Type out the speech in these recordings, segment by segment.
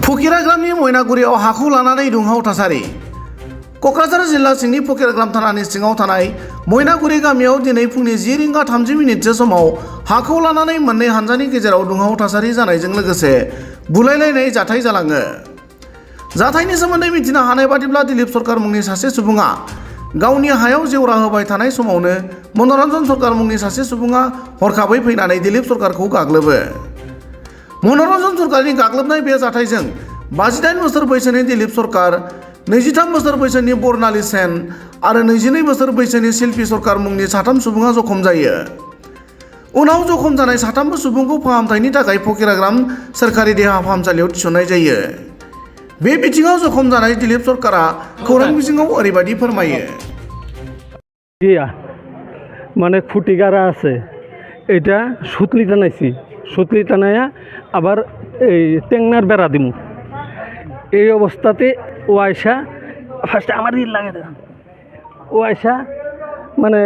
फकिराग्रामनि मयनागुरियाव हाखौ लानानै दुंहाव थासारि। क'क्राझार जिल्ला सिंनि फकिराग्राम थानानि सिङाव थानाय मयनागुरि गामियाव दिनै फुंनि 10 रिंगा 30 मिनिटसो समाव हाखौ लानानै मोननै हानजानि गेजेराव दुंहाव थासारि जानायजों लोगोसे बुलायलायनाय जाथाय जालाङो। जाथायनि सोमोन्दै मिथिनो हानाय बादिब्ला दिलीप सरकार मुंनि सासे सुबुङा गावनि हायाव जेवरा होबाय थानाय समावनो मनरन्जन सरकार मुंनि सासे सुबुङा हरखाबै फैनानै दिलीप सरकारखौ गाग्लोबो। मनरन्जन सरकारनि गाग्लोबनाय बे जाथायजों 58 बोसोर बैसोनि दिलीप सरकार, 23 बोसोर बैसोनि बर्नाली सेन आरो 22 बोसोर बैसोनि शिल्पी सरकार मुंनि साथाम सुबुङा जखम जायो। उनाव जखम जानाय साथामबो सुबुंखौ फाहामथायनि थाखाय फकिराग्राम सोरखारि देहा फाहामसालियाव थिसननाय जायो। बे बिथिङाव जखम जानाय दिलीप सरकारा खौरां बिजोङाव ओरैबायदि फोरमायो। মানে খুঁটি গাড়া আছে, এটা সুতলি টানাইছি, সুতলি টানাইয়া আবার এই টেংনার বেড়া দিমু। এই অবস্থাতে ও আয়সা ফার্স্টে আমার লাগে ও আয়সা মানে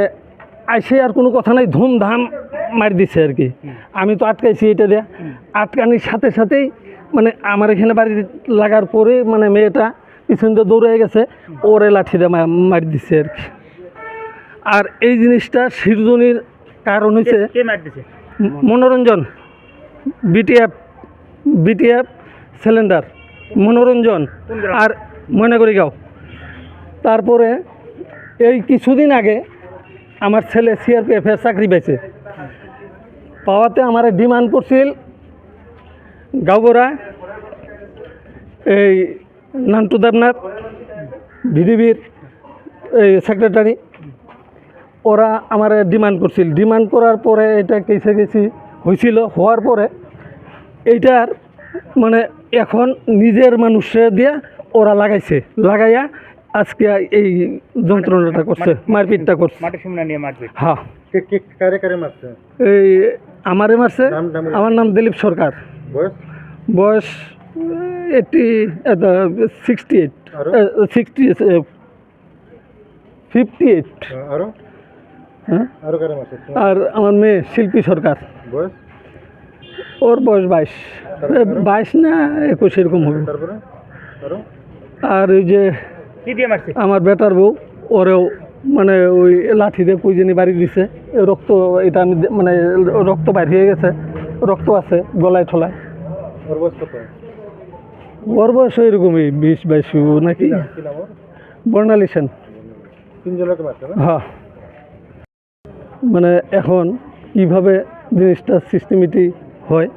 আইসে আর কোনো কথা নাই, ধুমধাম মারি দিছে আর কি। আমি তো আটকাইছি এটা দিয়ে, আটকানির সাথে সাথেই মানে আমার এখানে বাড়ি লাগার পরে মানে মেয়েটা পিছন দিয়ে দৌড়ে গেছে, ওরে লাঠি দিয়ে মারি দিচ্ছে আর কি। আর এই জিনিসটা সৃজনীর কারণ হয়েছে মনোরঞ্জন, বিটিএফ সিলিন্ডার মনোরঞ্জন আর ময়নাগুড়ি গাঁও। তারপরে এই কিছুদিন আগে আমার ছেলে সিআরপিএফের চাকরি পাইছে, পাওয়াতে আমার ডিমান্ড করছিল গাঁওগড়া এই নান্টু দেবনাথ ভিডিবির এই সেক্রেটারি, ওরা আমার ডিমান্ড করছিল। ডিমান্ড করার পরে এটা কেসে গেছি হয়েছিল, হওয়ার পরে এইটার মানে এখন নিজের মানুষে দিয়ে ওরা লাগাইছে, লাগাইয়া আজকে এই যন্ত্রণাটা করছে, মারপিটটা করছে। হ্যাঁ, এই আমারে মারছে। আমার নাম দিলীপ সরকার, বয়স 58। হ্যাঁ, আর আমার মেয়ে শিল্পী সরকার, ওর বয়স 22 না 21 এরকম হবে। আর ওই যে আমার বেটার বউ, ওরেও মানে ওই লাঠি দিয়ে কুইজনি বাড়ি দিছে, রক্ত, এটা আমি মানে রক্ত বাইর হয়ে গেছে, রক্ত আছে গলায় ঠলায়। ওর বয়স এরকমই 20-22 নাকি। বর্ণালী সেন। হ্যাঁ, মানে এখন কিভাবে জিনিসটা সিস্টেমেটিক হয়